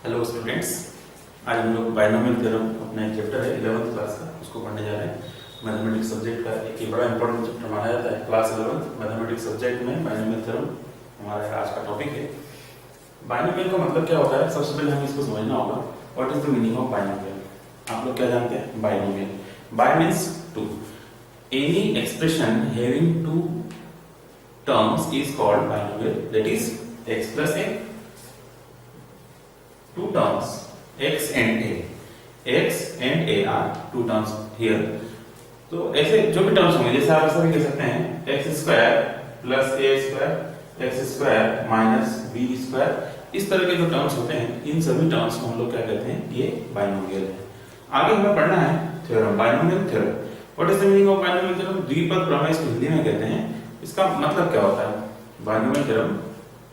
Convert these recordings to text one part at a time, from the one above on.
Hello students, आज हम लोग बायनोमियल थ्योरम अपना एक चैप्टर है 11th क्लास का, उसको पढ़ने जा रहे हैं। मैथमेटिक्स सब्जेक्ट का एक ये बड़ा इंपॉर्टेंट चैप्टर माना जाता है क्लास 11th मैथमेटिक्स सब्जेक्ट में। बायनोमियल थ्योरम हमारा आज का टॉपिक है। बायनोमियल का मतलब क्या होता है, सबसे पहले हमें इसको समझना होगा। What is the meaning of binomial? आप लोग क्या जानते हैं? Binomial, bi means two, any expression having two terms is called binomial, that is x plus a, two terms x and a are two terms here। तो ऐसे जो भी terms होंगे, जैसे आप ऐसा भी कह सकते हैं x square plus a square x square minus b square, इस तरह के जो टर्म्स होते हैं इन सभी टर्म्स को हम लोग क्या कहते हैं? ये बायनोमियल है। आगे हमें पढ़ना है theorem, binomial theorem. What is the meaning of binomial theorem? द्विपद प्रमेय इसको हिंदी में कहते हैं। इसका मतलब क्या होता है? बायनोमियल थ्योरम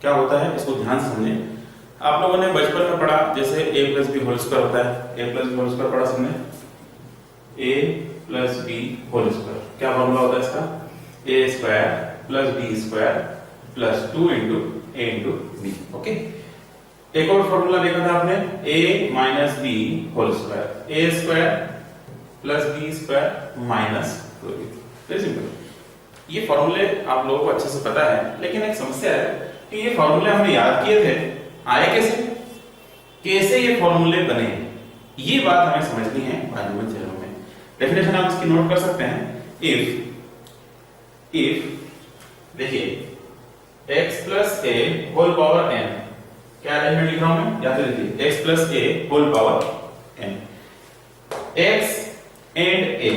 क्या होता है, इसको ध्यान से समझें। आप लोगों ने बचपन में पढ़ा, जैसे a plus B whole square होता है। a plus B whole square पढ़ा सबने? a plus B whole square क्या फॉर्मूला होता है इसका? a square plus b square plus 2 into a into B. Okay, एक और फॉर्मूला देखा था आपने, a minus B whole square, a square plus b square minus 2b। Very simple. ये फॉर्मूले आप लोगों को अच्छे से पता है, लेकिन एक समस्या है कि ये फॉर्मूले हमने याद किए थे, आए कैसे, कैसे ये फॉर्मूले बने, ये बात हमें समझनी है बायनोमियल थ्योरम में। डेफिनेशन आप इसकी नोट कर सकते हैं। इफ देखिए x plus a whole power n, क्या अरेंजमेंट लिख रहा हूं मैं? या फिर देखिए x plus a whole power n, x and a,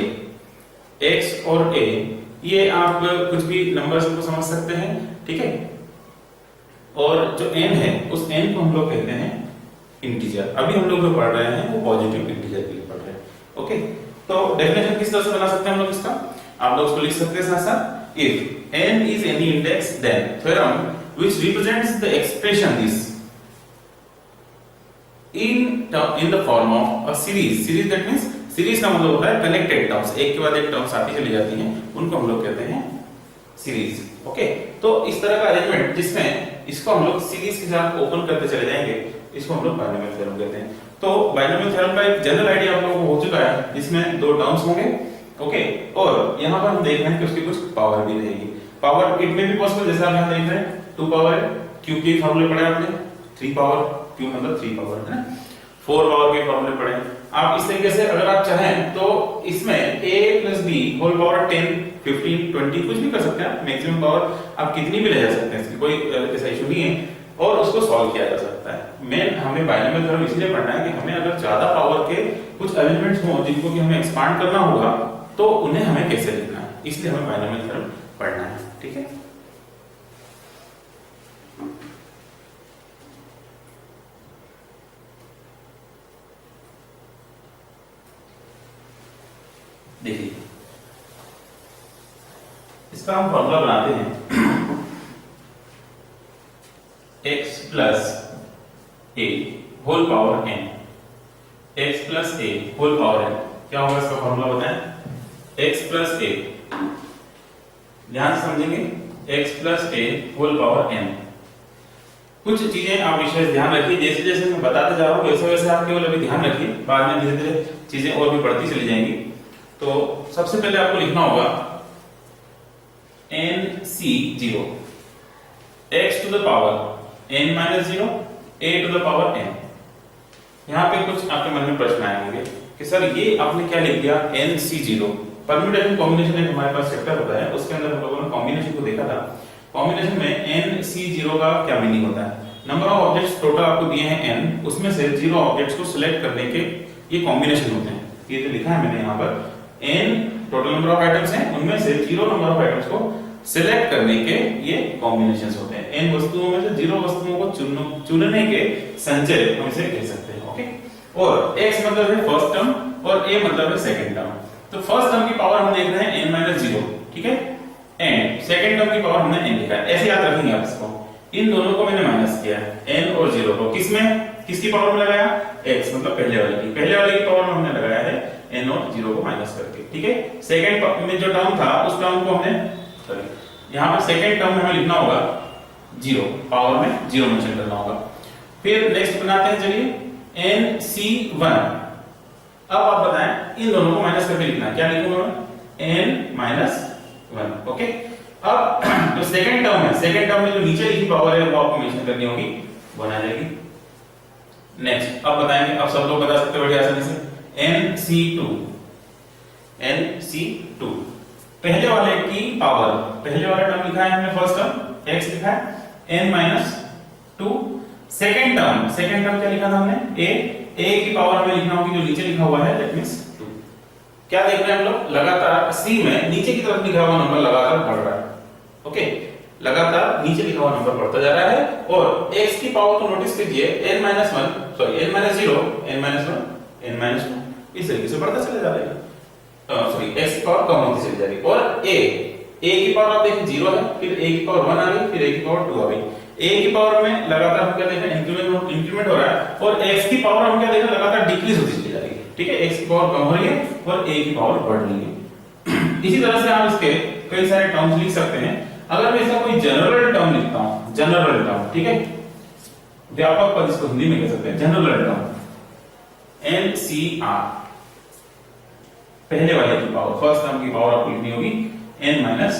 x और a, ये आप कुछ भी नंबर्स को समझ सकते हैं, ठीक है। और जो n है उस n को हम लोग कहते हैं इंटीजर। अभी हम लोग जो पढ़ रहे हैं वो पॉजिटिव इंटीजर के लिए पढ़ रहे हैं। ओके, तो डेफिनेशन किस तरह से बना सकते हैं हम लोग इसका? आप लोग इसको लिख सकते हैं साथ साथ, if n is any index then theorem which represents the expression this in the form of a series। Series that means, series का मतलब होता है कनेक्टेड टर्म्स, एक के बाद एक टर्म्स आती चली जाती हैं, उनको हम लोग कहते हैं सीरीज। ओके, तो इस तरह का अरेंजमेंट जिसमें इसको हम लोग सीरीज के साथ ओपन करते चले जाएंगे, इसको हम लोग बायनोमियल थ्योरम कहते हैं। तो बायनोमियल थ्योरम का एक जनरल आइडिया आप लोगों को हो चुका है, जिसमें दो टर्म्स होंगे। ओके, और यहाँ पर हम देख रहे हैं कि उसकी कुछ पावर भी रहेगी। पावर इट में भी पॉसिबल, जैसे आप यहाँ देख रहे हैं 2 पावर क्यू के फॉर्मूले पढ़े आपने, 3 पावर क्यू मतलब 3 पावर है ना, 4 पावर के फॉर्मूले पढ़े। आप इस तरीके से अगर आप चाहें तो इसमें a plus B whole power 10, 15, 20 कुछ भी कर सकते हैं आप। मैक्सिमम पावर आप कितनी भी ले जा सकते हैं, इसकी कोई ऐसा इशू नहीं है, और उसको सॉल्व किया जा सकता है। मेन हमें बायनोमियल थ्योरम इसलिए पढ़ना है कि हमें अगर ज्यादा पावर के कुछ एलिमेंट्स हो जिनको कि हमें एक्सपांड करना होगा, तो उन्हें हमें कैसे लिखना है, इसलिए हमें बायनोमियल थ्योरम पढ़ना है। ठीक है, देखिए इसका हम फॉर्मूला बनाते हैं, x plus a whole power n, x plus a whole power n, क्या होगा इसका फॉर्मूला बताएं? x प्लस a, ध्यान से समझेंगे, x plus a whole power n। कुछ चीजें आप विशेष ध्यान रखिए, जैसे जैसे मैं बताते जा रहा हूँ वैसे वैसे आप केवल अभी ध्यान रखिए, बाद में धीरे धीरे चीजें और भी बढ़ती चली जाएंगी। तो सबसे पहले आपको लिखना होगा nc0 x to the power n minus 0 a to the power n। यहाँ पे कुछ आपके मन में प्रश्न आए होंगे कि सर ये आपने क्या लिख दिया nc0? परम्यूटेशन कॉम्बिनेशन एक हमारे पास चैप्टर होता है, उसके अंदर हम लोगों ने कॉम्बिनेशन को देखा था। कॉम्बिनेशन में nc0 का क्या मीनिंग होता है? नंबर ऑफ ऑब्जेक्ट्स टोटल आपको दिए हैं n, उसमें से 0 ऑब्जेक्ट्स को सिलेक्ट करने के ये कॉम्बिनेशन होते हैं। ये जो लिखा है मैंने यहाँ पर, n total number of items हैं, उनमें से 0 नंबर ऑफ आइटम्स को सिलेक्ट करने के ये कॉम्बिनेशंस होते हैं। n वस्तुओं में से 0 वस्तुओं को चुनने के संचय हम इसे कह सकते हैं। ओके, और x मतलब है फर्स्ट टर्म और a मतलब है सेकंड टर्म। तो फर्स्ट टर्म की पावर हम देख रहे हैं n माइनस 0, ठीक है, एंड सेकंड टर्म की पावर हमने n लिखा है। ऐसे याद रखेंगे आप इसको, इन दोनों को मैंने माइनस किया है, n और 0 को, किसमें, किसकी पावर में लगाया? x मतलब पहले वाले की पावर में हमने लगाया है n और 0 को माइनस करके। ठीक है, सेकंड में जो टर्म था उस टर्म को हमने, यहाँ पर सेकंड टर्म में हमें लिखना होगा 0, पावर में 0 मेंशन करना होगा। फिर नेक्स्ट बनाते हैं, चलिए NC1। अब आप बताएं इन दोनों को माइनस करके लिखना है, क्या लिखूंगा मैं n-1। ओके, अब जो सेकंड टर्म है, सेकंड टर्म में जो नीचे लिखी पावर है वो आपको मेंशन करनी होगी, बना जाएगी। नेक्स्ट अब बताएंगे, अब सब लोग बता सकते हो बड़ी आसानी से, NC2 पहले वाले की पावर, पहले वाला टर्म लिखा है हमने फर्स्ट टर्म x लिखा है n-2, सेकंड टर्म क्या लिखा था हमने a की पावर हमें लिखना होगी जो नीचे लिखा हुआ है, दैट मींस 2। क्या देख रहे हैं हम लोग, लगातार C में नीचे की तरफ लिखा हुआ नंबर लगातार बढ़ रहा है। ओके, लगातार नीचे लिखा हुआ नंबर बढ़ता जा रहा है और x की पावर को नोटिस कीजिए n-1 सॉरी n-0 n-1 इस तरीके से बढ़ता चला जा रहा है, सॉरी x की पावर कम होती चली जा रही है। और a की पावर आप देखिए 0 है, फिर a की पावर 1 आ गई, फिर a की पावर 2 आ गई। a की पावर में लगातार हम क्या देख रहे हैं, इंक्रीमेंट हो रहा है और x की पावर हम क्या देख रहे हैं, लगातार डिक्रीज होती चली जा रही है। ठीक है, x की पावर कम हो रही है और a की पावर बढ़ रही है। इसी तरह से आप इसके कई सारे टर्म्स लिख सकते हैं। अगर मैं इसका कोई जनरल टर्म लिखता हूं, जनरल टर्म, ठीक है, व्यापक पद इसको हिंदी में कह सकते हैं जनरल टर्म, NCR, पहले वाले की पावर, फर्स्ट टर्म की पावर आपको लिखनी होगी n-r,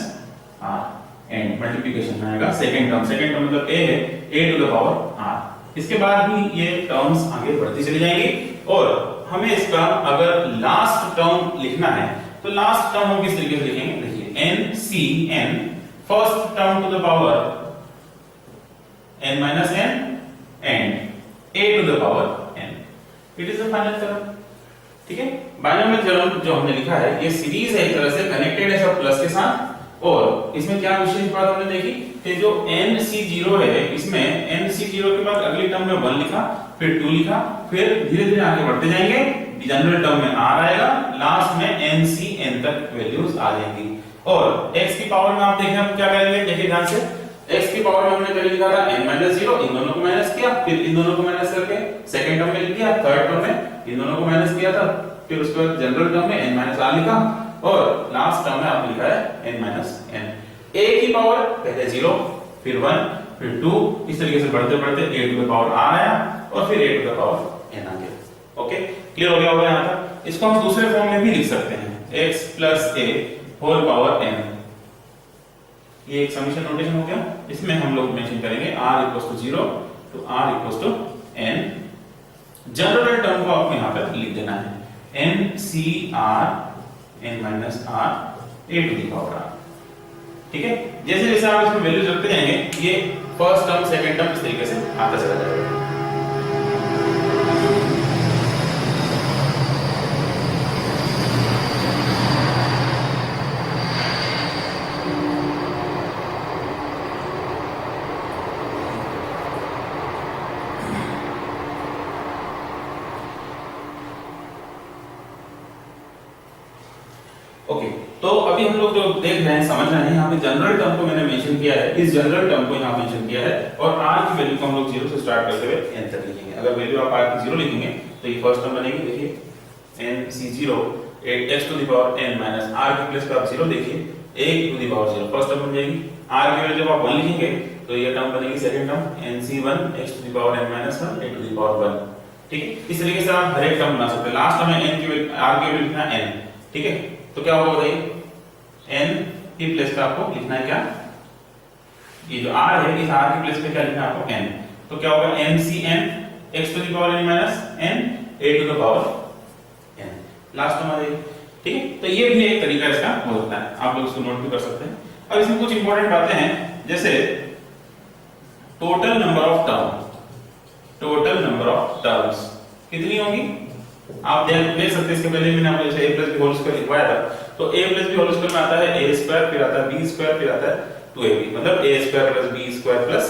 एंड मल्टीप्लिकेशन में आएगा सेकंड टर्म मतलब a है, a to the power r। इसके बाद भी ये टर्म्स आगे बढ़ती चली जाएंगी और हमें इसका अगर लास्ट टर्म लिखना है तो लास्ट टर्म हम किस तरीके से लिखेंगे, देखिए NCN, first term to the power n-n and a to the power n, it is the final term. ठीक है, बाइनोमियल थ्योरम जो हमने लिखा है ये सीरीज है, एक तरह से कनेक्टेड है सब प्लस के साथ। और इसमें क्या विशेष बात हमने देखी कि जो NC0 है, इसमें NC0 के बाद अगले टर्म में 1 लिखा, फिर 2 लिखा, फिर धीरे-धीरे आगे बढ़ते जाएंगे, जनरल टर्म में r आएगा, लास्ट में NCN तक वैल्यूज आ जाएंगी। और x की पावर में आप देखें हम क्या करेंगे, देखिए ध्यान से, x की पावर में हमने पहले लिखा था n-0, इन दोनों को माइनस किया, फिर इन दोनों को माइनस करके सेकंड टर्म में लिख दिया, थर्ड टर्म में इन दोनों को माइनस किया था, फिर उसके बाद जनरल टर्म में n-r लिखा और लास्ट टर्म में आपने लिखा है n-n। a की पावर पहले 0, फिर 1, फिर 2, इस तरीके से बढ़ते बढ़ते a to the power r आया और फिर a to the power n आ गया। ओके, क्लियर हो गया होगा यहां तक। इसको हम दूसरे फॉर्म में भी लिख सकते हैं, x plus a whole power n, ये एक समीशन नोटेशन हो गया। इसमें हम लोग मेंशन करेंगे r इक्वल्स टू 0 तो r equals to n। General term को आपको यहां पर लिख देना है NCR n-r a to the power r। ठीक है, जैसे जैसे आप इसमें वैल्यूज रखते जाएंगे ये फर्स्ट टर्म सेकंड टर्म इस तरीके से आता चला जाएगा। ओके, तो अभी हम लोग जो देख रहे हैं, समझ रहे हैं, यहाँ पे जनरल टर्म को मैंने मेंशन किया है, इस जनरल टर्म को यहाँ मेंशन किया है और r की वैल्यू को हम लोग 0 से स्टार्ट करते हुए n तक लिखेंगे। अगर वैल्यू आप r की 0 लिखेंगे तो ये फर्स्ट टर्म बनेगी, देखिए NC0 x to the power n minus r की प्लेस पे आप 0 देखिए, a to the power 0 first term बन जाएगी। r की वैल्यू जब आप 1 लिखेंगे तो ये टर्म बनेगी second term NC1 x to the power n minus 1 a to the power 1। ठीक है, इस तरीके से आप हर एक टर्म बना सकते हैं। लास्ट में n की वैल्यू, r की वैल्यू लिखना n। ठीक है, तो क्या होगा बताइए, n की प्लेस पे आपको लिखना है क्या, ये जो r है इस r की प्लेस पे क्या लिखना है आपको n, तो क्या होगा NCN x to the power n minus n a to the power n, last term आ जाएगी। ठीक है, तो ये भी एक तरीका इसका हो सकता है, आप लोग इसको नोट भी कर सकते हैं। अब इसमें कुछ इंपॉर्टेंट बातें हैं, जैसे टोटल नंबर ऑफ टर्म्स कितनी होंगी आप देख सकते हैं। इसके पहले मैंने आपको जैसे a plus b whole square लिखवाया था, तो a plus b whole square में आता है a स्क्वायर, फिर आता है b स्क्वायर, फिर आता है 2ab, मतलब a square plus b square plus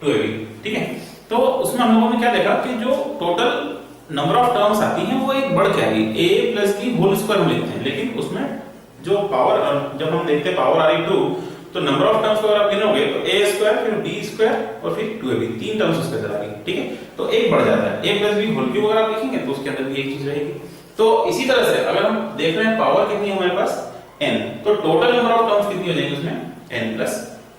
2ab। ठीक है, तो उसमें हम लोगों ने क्या देखा कि जो टोटल नंबर ऑफ टर्म्स आती हैं वो एक बढ़ के आएगी, a plus b whole square में लिखते हैं, लेकिन उसमें जो पावर, जब हम देखते हैं पावर आ रही 2, तो नंबर ऑफ टर्म्स को अगर आप गिनोगे तो a स्क्वायर फिर b स्क्वायर और फिर 2ab, तीन टर्म्स उसके अंदर आ गई। ठीक है, तो एक बढ़ जाता है, a plus b whole cube अगर आप लिखेंगे तो उसके अंदर भी एक चीज रहेगी। तो इसी तरह से अगर हम देख रहे हैं पावर कितनी है हमारे पास n, तो टोटल नंबर ऑफ टर्म्स कितनी हो जाएगी उसमें n प्लस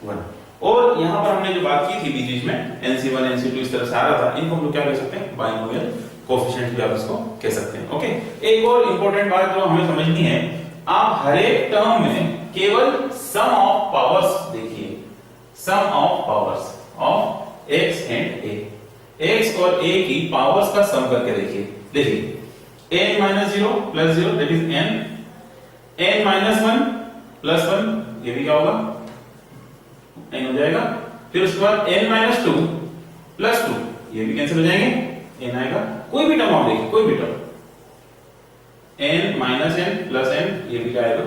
1। और यहाँ पर हमने जो बात की थी बीच में NC1 NC2 इस तरह से आ रहा था, इनको हम लोग क्या कह सकते हैं, बाइनोमियल कोएफिशिएंट भी आप इसको कह सकते हैं। ओके, एक और इंपॉर्टेंट बात जो हमें समझनी है, आप हर एक टर्म में केवल सम ऑफ पावर्स देखिए, sum of powers of x and a, x और a की पावर्स का सम करके देखिए। देखिए n-0 plus 0 that is n, n-1 plus 1 ये भी क्या होगा, n हो जाएगा। फिर उसके बाद n-2 प्लस 2 ये भी कैंसिल हो जाएंगे, n आएगा। कोई भी टर्म आप देखिए, कोई भी टर्म n-n प्लस n ये भी क्या आएगा,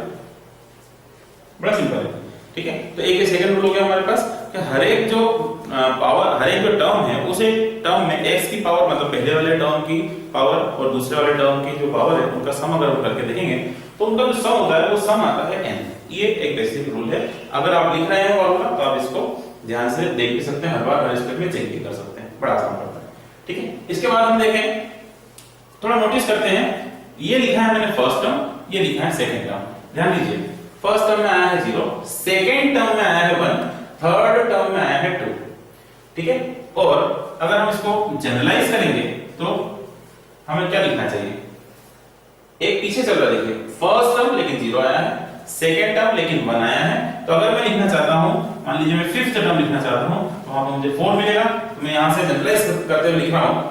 बड़ा सिंपल है। ठीक है, तो एक सेकंड रूल हो गया हमारे पास कि हर एक जो पावर, हर एक जो टर्म है उसे टर्म में x की पावर मतलब पहले वाले टर्म की पावर और दूसरे वाले टर्म की जो पावर है उनका सम अगर हम करके देखेंगे तो उनका जो सम होता है वो सम आता है n। ये एक बेसिक रूल है, अगर आप लिख रहे हैं फॉर्मूला तो आप इसको ध्यान से देख भी सकते हैं, हर बार हर स्टेप में चेक भी कर सकते हैं, बड़ा आसान पड़ता है। ठीक है, इसके बाद हम देखें, थोड़ा नोटिस करते हैं, ये लिखा है मैंने फर्स्ट टर्म, ये लिखा है सेकंड टर्म। ध्यान दीजिए, फर्स्ट टर्म में आया है 0, सेकंड टर्म में आया है 1, थर्ड टर्म में आया है 2। ठीक है, और अगर हम इसको जनरलाइज करेंगे तो हमें क्या लिखना चाहिए, एक पीछे चल रहा है, देखिए फर्स्ट टर्म लेकिन 0 आया है, सेकंड टर्म लेकिन 1 आया है। तो अगर मैं लिखना चाहता हूं, मान लीजिए मैं फिफ्थ टर्म लिखना चाहता हूं, तो वहां पर मुझे 4 मिलेगा। तो मैं यहां से जनरलाइज करते हुए लिख रहा हूं,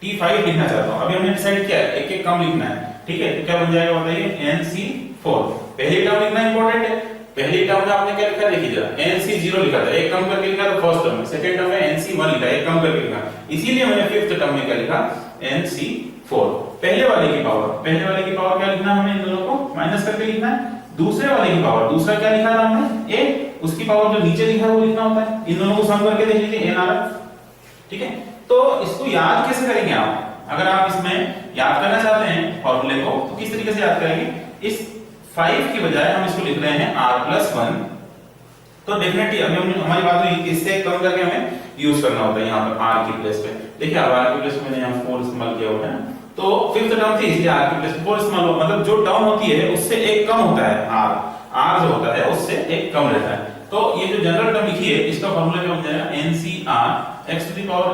T5 लिखना चाहता हूं। अभी हमने डिसाइड किया है एक एक कम लिखना है। ठीक है, तो क्या बन जाएगा बताइए, NC4। पहली टर्म लिखना इंपॉर्टेंट है, पहली टर्म में आपने क्या लिखा, देखिए जरा NC0 लिखा था, एक कम करके लिखा, तो फर्स्ट टर्म में, सेकंड टर्म में NC1 लिखा, एक कम करके लिखा, इसीलिए मैंने फिफ्थ टर्म में क्या लिखा, NC4। पहले वाले की पावर, पहले वाले की पावर क्या लिखना है, हमने इन दोनों को माइनस करके लिखना है। दूसरे वाले की पावर, दूसरा क्या लिखा था हमने, a, उसकी पावर जो नीचे लिखा है वो लिखना होता है। इन दोनों को सम करके देख लीजिए, n आ रहा है। ठीक है, तो इसको याद कैसे करेंगे आप, अगर आप इसमें याद करना चाहते हैं फॉर्मूले को तो किस तरीके से याद करेंगे, इस 5 की बजाय हम इसको लिख रहे हैं r+1। तो डेफिनेटली अभी हम हमारी बात हुई इससे कम करके हमें यूज करना होता है यहाँ पर r की प्लेस पे। देखिए अब r की प्लेस पे मैंने यहाँ 4 इस्तेमाल किया हुआ है, तो फिफ्थ टर्म थी इसलिए r की प्लेस 4 इस्तेमाल हुआ, मतलब जो टर्म होती है उससे एक कम होता है r जो होता है उससे एक कम रहता है। तो ये जो जनरल टर्म लिखी है इसका फॉर्मूला क्या बन जाएगा, NCr x⁻n−r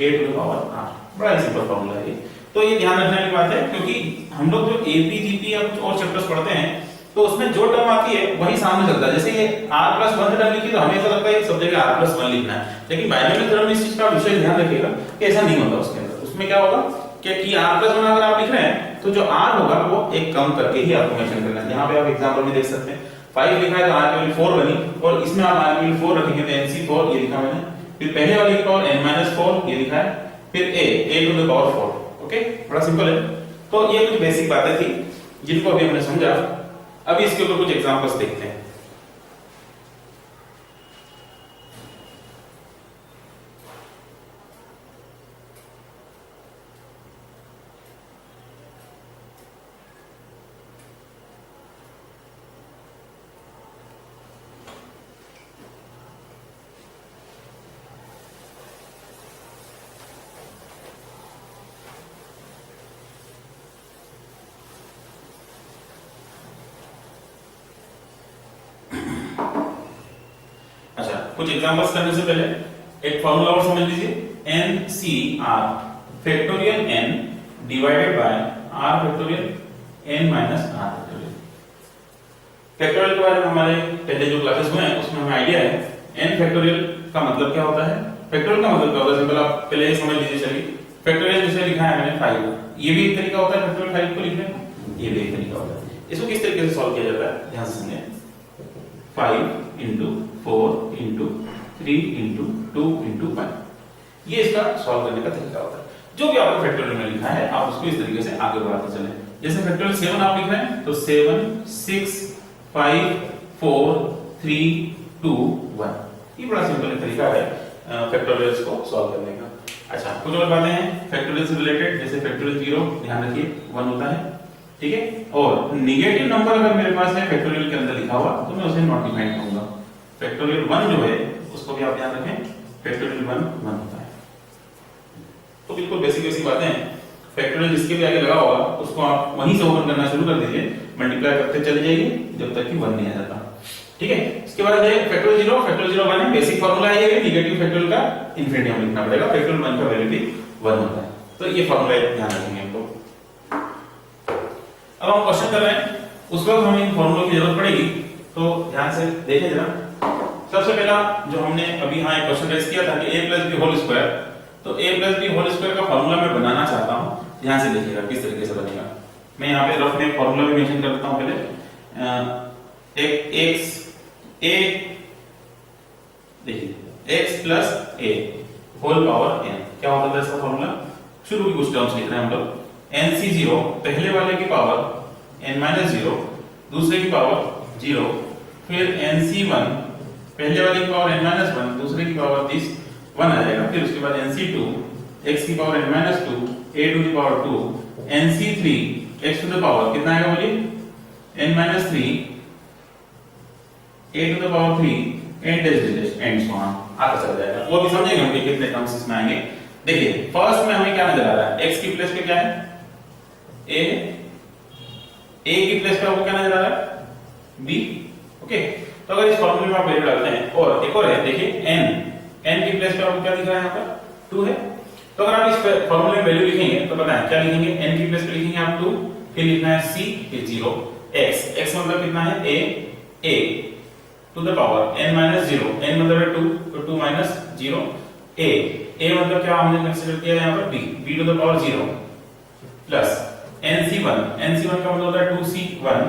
a⁻r। बड़ा सिंपल फॉर्मूला है ये, तो ये ध्यान रखने वाली बात है, क्योंकि हम लोग जो एपीजीपी या कुछ और चैप्टर्स पढ़ते हैं तो उसमें जो टर्म आती है वही सामने चलता है। जैसे ये r+1 टर्म लिखी तो हमें ऐसा लगता है सब जगह r+1 लिखना है, लेकिन बाइनोमियल थ्योरम में इस चीज का विशेष ध्यान रखिएगा कि ऐसा नहीं होता। उसके अंदर उसमें क्या होगा कि r+1 अगर आप लिख रहे हैं तो जो r होगा वो एक कम करके ही आपको मेंशन करना है। यहाँ पे आप एग्जांपल में देख सकते हैं 5 लिखा है तो r की वैल्यू 4 बनी, और इसमें आप r की वैल्यू 4 रखेंगे तो NC4 ये लिखा मैंने, फिर पहले वाले की पावर n-4 ये लिखा है, फिर a⁻4। ओके, बड़ा सिंपल है। तो ये कुछ बेसिक बातें थी जिनको अभी हमने समझा। अभी इसके ऊपर कुछ एग्जांपल्स देखते हैं। कुछ एग्जांपल्स करने से पहले एक फॉर्मूला और समझ लीजिए, NCr factorial n divided by r factorial n minus r factorial. Factorial के बारे में हमारे पहले जो क्लासेस हुए हैं उसमें हमें आइडिया है n फैक्टोरियल का मतलब क्या होता है। फैक्टोरियल का मतलब क्या होता है, सिंपल आप पहले ये समझ लीजिए। चलिए फैक्टोरियल जैसे लिखा है मैंने 5, ये भी एक तरीका होता है फैक्टोरियल 5 को लिखने का, ये भी एक तरीका होता है। इसको किस तरीके से सॉल्व किया जाता है ध्यान से सुनिए, 5 * 4 * 3 * 2 * 1, ये इसका सॉल्व करने का तरीका होता है। जो भी आपको फैक्टोरियल में लिखा है आप उसको इस तरीके से आगे बढ़ाते चलें। जैसे फैक्टोरियल 7 आप लिख रहे हैं तो 7 6 5 4 3 2 1, ये बड़ा सिंपल तरीका है फैक्टोरियल्स को सॉल्व करने का। अच्छा, कुछ और बातें हैं फैक्टोरियल से रिलेटेड, जैसे फैक्टोरियल 0 ध्यान रखिए 1 होता है, ठीक है। और नेगेटिव नंबर अगर मेरे पास है फैक्टोरियल के अंदर लिखा हुआ तो मैं उसे नॉट डिफाइन करूंगा। फैक्टोरियल 1 जो है उसको भी आप ध्यान रखें, फैक्टोरियल 1 होता है। तो बिल्कुल बेसिक बातें हैं। फैक्टोरियल जिसके भी आगे लगा होगा उसको आप वहीं से ओपन करना शुरू कर दीजिए, मल्टीप्लाई करते चले जाइए जब तक कि 1 नहीं आ जाता। ठीक है। इसके बाद है फैक्टोरियल 0 1 है, बेसिक फार्मूला है ये, नेगेटिव फैक्टोरियल का इन्फिनिटी हम लिखना पड़ेगा, फैक्टोरियल 1 का वैल्यू भी 1 होता है। तो ये फार्मूला ध्यान रखेंगे हम लोग। अब हम क्वेश्चन कर रहे हैं, उस वक्त हमें इन फार्मूलों की जरूरत पड़ेगी, तो ध्यान से देखें जरा। सबसे पहला जो हमने अभी यहाँ एक क्वेश्चन रेज किया था कि a + b होल स्क्वायर, तो a + b होल स्क्वायर का फार्मूला मैं बनाना चाहता हूँ। ध्यान से देखिएगा किस तरीके से बनेगा। मैं यहाँ पे रफ में फार्मूला भी मेंशन कर देता हूँ पहले। एक x a देखिए x + a whole power n, क्या होता है इसका फार्मूला? शुरू की कुछ टर्म्स लिख रहे हैं हम लोग। nc0 पहले वाले की पावर n - 0, दूसरे की पावर 0, फिर nc1 पहले वाले की पावर n - 1, दूसरे की पावर 1 आ जाएगा। फिर उसके बाद nc2 x की power n - 2 a to the power 2, nc3 x to the power कितना आएगा बोलिए? n - 3 a to the power 3 and so on आगे चल जाएगा। वो भी समझेंगे हम कि कितने टर्म्स इसमें आएंगे। देखिए फर्स्ट में हमें क्या नजर आ रहा है? x की प्लेस पे क्या है? a की प्लेस पे आपको क्या नजर आ रहा है? b। ओके, तो अगर इस फॉर्मूले में आप वैल्यू डालते हैं, और एक और है देखिए n की प्लेस पे आपको क्या दिख रहा है यहाँ पर? 2 है। तो अगर आप इस फॉर्मूले में वैल्यू लिखेंगे तो पता है क्या लिखेंगे? n की प्लेस पे लिखेंगे आप 2, फिर लिखना है c, फिर 0, x मतलब कितना है? a to the power n - 0, n मतलब है 2, तो 2 - 0, a मतलब क्या हमने कंसीडर किया यहाँ पर? b to the power 0 plus nc1 का मतलब होता है 2c1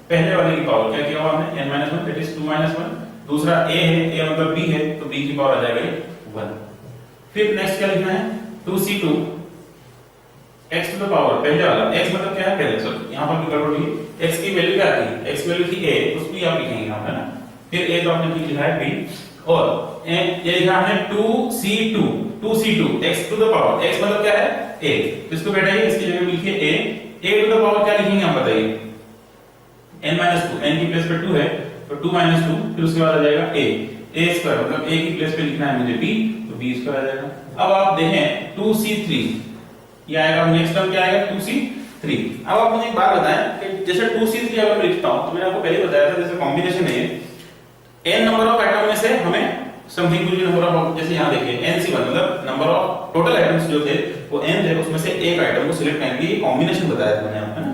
पहले वाले की पावर क्या किया हुआ हमने? n - 1 दैट इज 2 - 1, दूसरा a है, a मतलब b है, तो b की पावर आ जाएगा 1। फिर नेक्स्ट क्या लिखना है? 2c2 x to the power पहले वाला, x मतलब क्या है? पहले सर यहाँ पर भी गड़बड़ हुई, x की वैल्यू क्या थी? x वैल्यू थी a, उसको ही आप लिखेंगे यहाँ है ना। फिर a तो आपने ठीक लिखा है b, और ये लिखा हमने 2c2 x to the power, x मतलब क्या है? a, तो इसको बैठाइए, इसकी जगह लिखिए a टू द पावर क्या लिखेंगे आप बताइए? n - 2, n की प्लेस पे 2 है, तो 2 - 2, फिर उसके बाद आ जाएगा a स्क्वायर मतलब a की प्लेस पे लिखना है मुझे b, तो b स्क्वायर आ जाएगा। अब आप देखें 2c3 ये आएगा, नेक्स्ट टर्म क्या आएगा? 2c3। अब आप मुझे एक बात बताएं कि जैसे 2c3 अगर मैं लिखता हूं, तो मैंने आपको पहले बताया था जैसे कॉम्बिनेशन है n नंबर ऑफ एटम में से हमें समथिंग कुछ भी नंबर ऑफ, जैसे यहाँ देखिए nc1 मतलब नंबर ऑफ टोटल आइटम्स जो थे वो n थे, उसमें से एक आइटम को सिलेक्ट करने के लिए कॉम्बिनेशन बताया था मैंने आपको ना।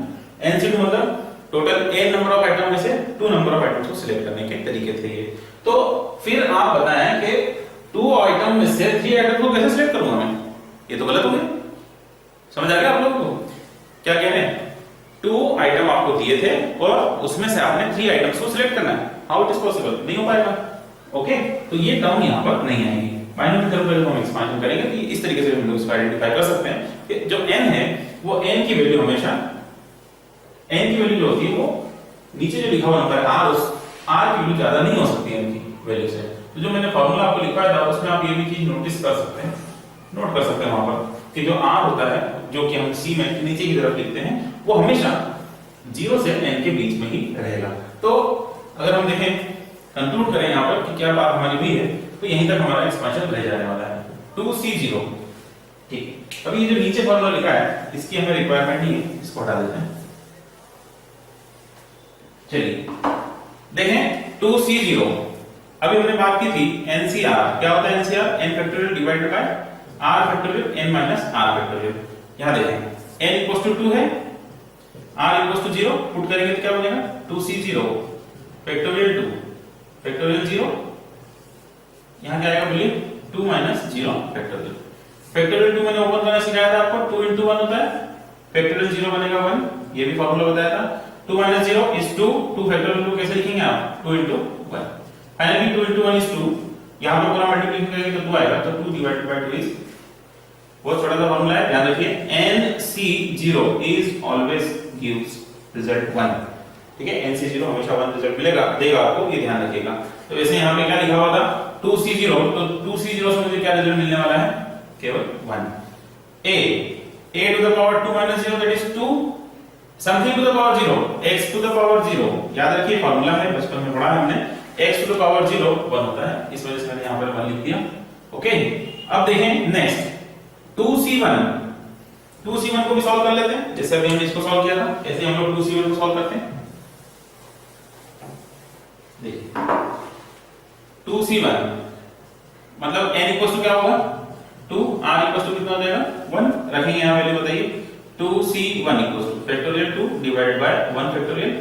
nc2 मतलब total n number of item में से 2 नंबर ऑफ आइटम्स को सिलेक्ट करने के तरीके थे ये। तो फिर आप बताएं कि 2 आइटम में से 3 आइटम को कैसे सिलेक्ट करूंगा मैं? ये तो गलत हो गया। समझ आ गया आप लोगों को क्या कह रहे हैं? 2 आइटम आपको दिए थे और उसमें से आपने 3 आइटम्स को सिलेक्ट करना है। How it is possible? नहीं हो पाएगा। ओके, तो ये टर्म यहाँ पर नहीं आएगी। बाइनोमियल थ्योरम का हम एक्सपेंशन करेंगे कि इस तरीके से हम लोग इसको आइडेंटिफाई कर सकते हैं कि जो n है वो n की वैल्यू हमेशा, n की वैल्यू जो होती है वो नीचे जो लिखा हुआ नंबर है r, उस r की वैल्यू ज्यादा नहीं हो सकती है n की वैल्यू से। तो जो मैंने फार्मूला आपको लिखवाया था उसमें आप ये भी चीज नोटिस कर सकते हैं, नोट कर सकते हैं वहां पर कि जो r होता है जो कि हम c में नीचे की तरफ लिखते हैं वो हमेशा 0 से n के बीच में ही रहेगा। तो अगर हम देखें कंक्लूड करें यहाँ पर कि क्या बात हमारी हुई है, तो यहीं तक हमारा एक्सपेंशन रह जाने वाला है 2c0। ठीक, अभी ये जो नीचे फॉर्मूला लिखा है इसकी हमें रिक्वायरमेंट नहीं है, इसको हटा देते हैं। चलिए देखें 2c0, अभी हमने बात की थी NCR, क्या होता है NCR? n factorial divided by r factorial n minus r factorial. यहां देखें n इक्वल्स टू 2 है, r इक्वल्स टू 0, पुट करेंगे तो क्या बनेगा? 2c0 फैक्टोरियल 2 फैक्टोरियल 0, यहां क्या आएगा बोलिए? 2 माइनस 0 फैक्टोरियल। फैक्टोरियल 2 मैंने ओपन करना सिखाया था आपको, 2 into 1 होता है, फैक्टोरियल 0 बनेगा 1, ये भी फार्मूला बताया था। 2 माइनस 0 इज 2, 2 फैक्टोरियल 2 कैसे लिखेंगे आप? 2 into 1। फाइनली 2 into 1 is 2, यहां पर पूरा मल्टीप्लिकेशन करेंगे तो 2 आएगा, तो 2 divided by 2 is, बहुत छोटा सा फार्मूला है, ध्यान रखिए nc0 is always gives result 1। ठीक है, nc0 हमेशा 1 रिजल्ट मिलेगा, देगा आपको, ये ध्यान रखिएगा। तो वैसे यहाँ पे क्या लिखा हुआ था? 2c0, तो 2c0 से मुझे क्या रिजल्ट मिलने वाला है? केवल 1। a to the power 2 minus 0 that is 2, something to the power 0, x to the power 0, याद रखिए फार्मूला है, बचपन में पढ़ा है हमने, x to the power 0 1 होता है, इस वजह से मैंने यहाँ पर 1 लिख दिया। ओके, अब देखें नेक्स्ट 2c1 को भी सॉल्व कर लेते हैं, जैसे अभी हमने इसको सॉल्व किया था ऐसे हम लोग 2c1 को सॉल्व करते हैं। देखिए 2c1 मतलब n इक्वल टू क्या होगा 2, r इक्वल टू कितना हो जाएगा 1, रखेंगे यहाँ वैल्यू बताइए 2c1 equal two factorial 2 divided by 1 factorial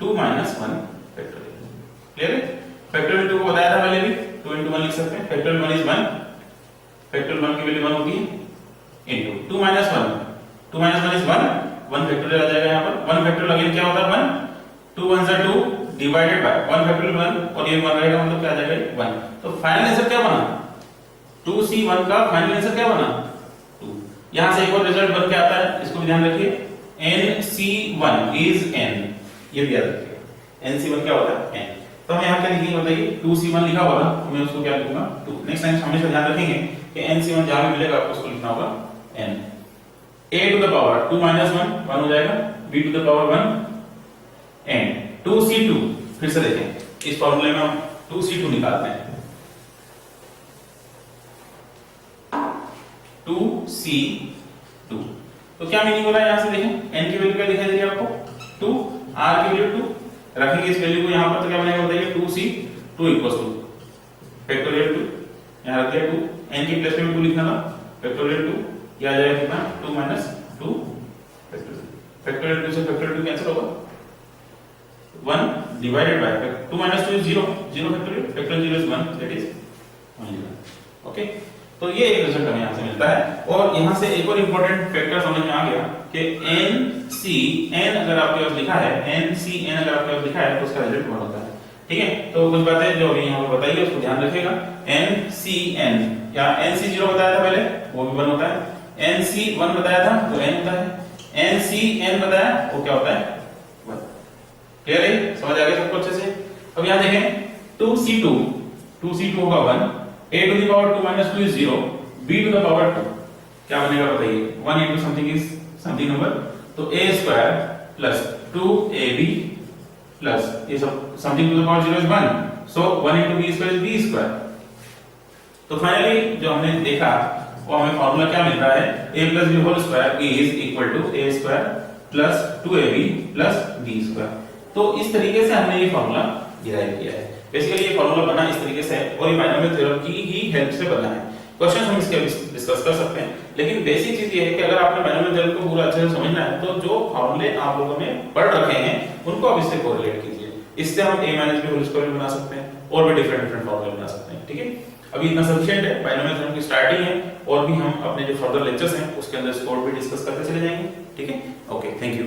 2 minus 1 factorial. Clear है? फैक्टोरियल 2 को बताया था पहले भी, 2 into 1 लिख सकते हैं। फैक्टोरियल 1 is 1, फैक्टोरियल 1 की वैल्यू 1 होगी into 2 minus 1, 2 minus 1 is 1, 1 factorial आ जाएगा यहाँ पर। 1 फैक्टोरियल अगेन क्या होता है 1, 2 1 are 2 डिवाइडेड बाय 1 फैक्टोरियल 1 और ये 1 रहेगा मतलब क्या आ जाएगा 1। तो फाइनल आंसर क्या बना 2c1 का फाइनल आंसर क्या बना 2। यहां से एक और रिजल्ट बन के आता है, इसको भी ध्यान रखिए nc1 is n, ये भी याद रखिए nc1 क्या होता है n। तो हम यहां क्या लिखेंगे बताइए 2c1 लिखा होगा तो मैं उसको क्या लिखूंगा 2। नेक्स्ट टाइम हमेशा ध्यान रखेंगे कि nc1 जहां भी मिलेगा आपको उसको लिखना होगा n। a to the power 2 minus 1 1 हो जाएगा, b to the power 1 and 2c2 फिर से देखें इस फॉर्मूले में हम 2c2 निकालते हैं 2c2 तो क्या मीनिंग हो रहा है यहां से देखें n की वैल्यू क्या दिखाई दे रही है आपको 2, r की वैल्यू 2, रखेंगे इस वैल्यू को यहां पर तो क्या बनेगा बताइए 2c2 इक्वल्स टू फैक्टोरियल 2, यहां रख दिया 2, n की प्लेस में 2 लिखना था फैक्टोरियल 2 क्या आ जाएगा कितना 2 माइनस 2 फैक्टोरियल 2 से फैक्टोरियल 2 कैंसिल होगा 1 divided by 2 minus 2 is 0, 0 factorial 0 is 1 that is 1 0। Okay तो ये एक रिजल्ट हमें यहां से मिलता है। और यहां से एक और इंपॉर्टेंट फैक्टर समझ में आ गया कि NCN अगर आपके पास लिखा है NCN अगर आपके पास लिखा है तो उसका रिजल्ट 1 होता है। ठीक है, तो कुछ बातें जो अभी यहां पर बताइए उसको ध्यान रखिएगा। NCN या NC0 बताया था पहले वो भी 1 होता है, NC1 बताया था तो n होता है, NCN बताया वो क्या होता है 1। क्लियर है? समझ आ गया सबको अच्छे से? अब यहां देखें 2c2 होगा 1, a to the power 2 minus 2 is 0, b to the power 2 क्या बनेगा बताइए 1 into something is something number तो a square plus 2ab plus ये सब something to the power 0 is 1 so 1 into b square is b square। तो finally जो हमने देखा वो हमें फार्मूला क्या मिल रहा है a plus b whole square is equal to a square plus 2ab plus b square। तो इस तरीके से हमने ये फार्मूला डिराइव किया है। बेसिकली ये फार्मूला बना इस तरीके से है और ये बाइनोमियल थ्योरम की ही हेल्प से बना है। क्वेश्चन हम इसके डिस्कस कर सकते हैं, लेकिन बेसिक चीज ये है कि अगर आपने बाइनोमियल थ्योरम को पूरा अच्छे से समझना है तो जो फार्मूले आप लोगों ने पढ़ रखे हैं उनको आप इससे कोरिलेट कीजिए। इससे हम a - b होल स्क्वायर बना सकते हैं और भी डिफरेंट फार्मूले बना सकते हैं। ठीक है, अभी इतना सफिशिएंट है, बाइनोमियल थ्योरम की स्टार्टिंग है और भी हम अपने जो फर्दर लेक्चर्स हैं उसके अंदर इसको और भी डिस्कस करते चले जाएंगे। ठीक है, ओके, थैंक यू।